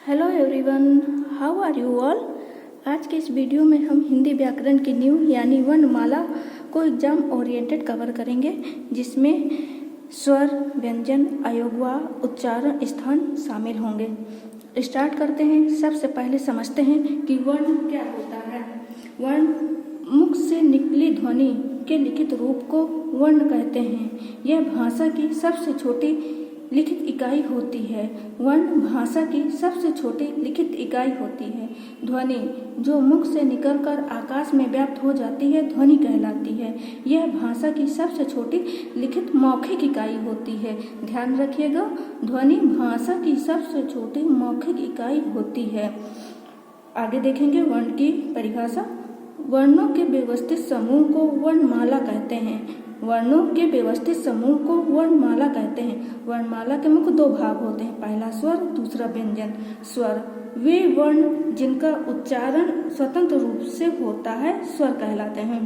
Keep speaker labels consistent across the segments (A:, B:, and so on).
A: Hello everyone, how are you all. आज के इस वीडियो में हम हिंदी व्याकरण की न्यू यानी वर्णमाला को एग्जाम ओरिएंटेड कवर करेंगे, जिसमें स्वर, व्यंजन, अयोगवा, उच्चारण स्थान शामिल होंगे। स्टार्ट करते हैं। सबसे पहले समझते हैं कि वर्ण क्या होता है। वर्ण मुख से निकली ध्वनि के लिखित रूप को वर्ण कहते हैं। यह भाषा की सबसे छोटी लिखित इकाई होती है। वर्ण भाषा की सबसे छोटी लिखित इकाई होती है। ध्वनि जो मुख से निकलकर आकाश में व्याप्त हो जाती है ध्वनि कहलाती है। यह भाषा की सबसे छोटी लिखित मौखिक इकाई होती है। ध्यान रखिएगा, ध्वनि भाषा की सबसे छोटी मौखिक इकाई होती है। आगे देखेंगे वर्ण की परिभाषा। वर्णों के व्यवस्थित समूह को वर्णमाला कहते हैं। वर्णों के व्यवस्थित समूह को वर्णमाला कहते हैं। वर्णमाला के मुख्य दो भाग होते हैं, पहला स्वर, दूसरा व्यंजन। स्वर वे वर्ण जिनका उच्चारण स्वतंत्र रूप से होता है स्वर कहलाते हैं,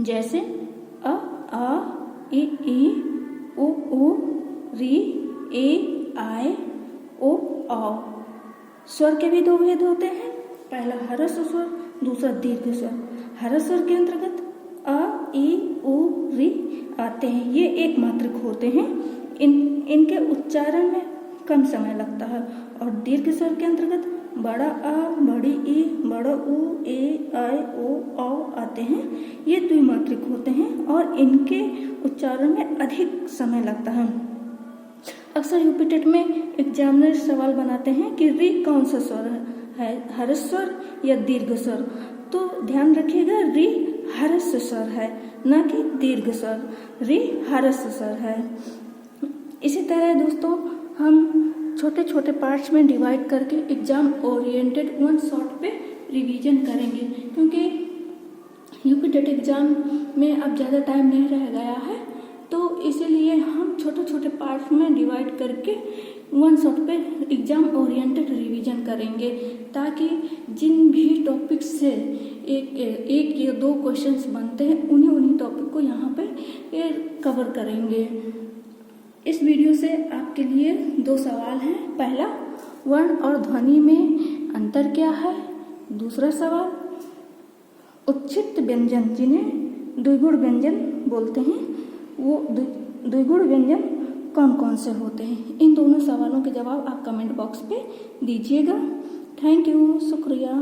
A: जैसे अ, आ, ई, उ, री, ए, आए, ओ, औ। स्वर के भी दो भेद होते हैं, पहला ह्रस्व स्वर, दूसरा दीर्घ स्वर। ह्रस्व स्वर के अंतर्गत अ, ई, उ, री आते हैं। ये एक मात्रिक होते हैं। इनके उच्चारण में कम समय लगता है। और दीर्घ स्वर के अंतर्गत बड़ा आ, बड़ी ई, बड़ा उ, ए, आई, ओ, औ आते हैं। ये द्विमात्रिक होते हैं और इनके उच्चारण में अधिक समय लगता है। अक्सर यूपीटेट में एग्जामिनर सवाल बनाते हैं कि री कौन सा स्वर है, ह्रस्व स्वर या दीर्घ स्वर। तो ध्यान रखिएगा, री ह्रस्व स्वर है, न कि दीर्घ स्वर। री ह्रस्व स्वर है। इसी तरह दोस्तों हम छोटे छोटे पार्ट्स में डिवाइड करके एग्जाम ओरिएंटेड वन शॉट पे रिवीजन करेंगे, क्योंकि यूपीटेट एग्जाम में अब ज़्यादा टाइम नहीं रह गया है, तो इसीलिए हम छोटे छोटे पार्ट्स में डिवाइड करके वन शॉट पे एग्जाम ओरिएंटेड रिवीजन करेंगे, ताकि जिन भी टॉपिक से एक या दो क्वेश्चंस बनते हैं उन्हीं टॉपिक को यहाँ पे कवर करेंगे। इस वीडियो से आपके लिए दो सवाल हैं। पहला, वर्ण और ध्वनि में अंतर क्या है। दूसरा सवाल, उच्छिष्ट व्यंजन जिन्हें द्विगुण व्यंजन बोलते हैं, वो द्विगुण व्यंजन कौन कौन से होते हैं। इन दोनों सवालों के जवाब आप कमेंट बॉक्स पे दीजिएगा। थैंक यू, शुक्रिया।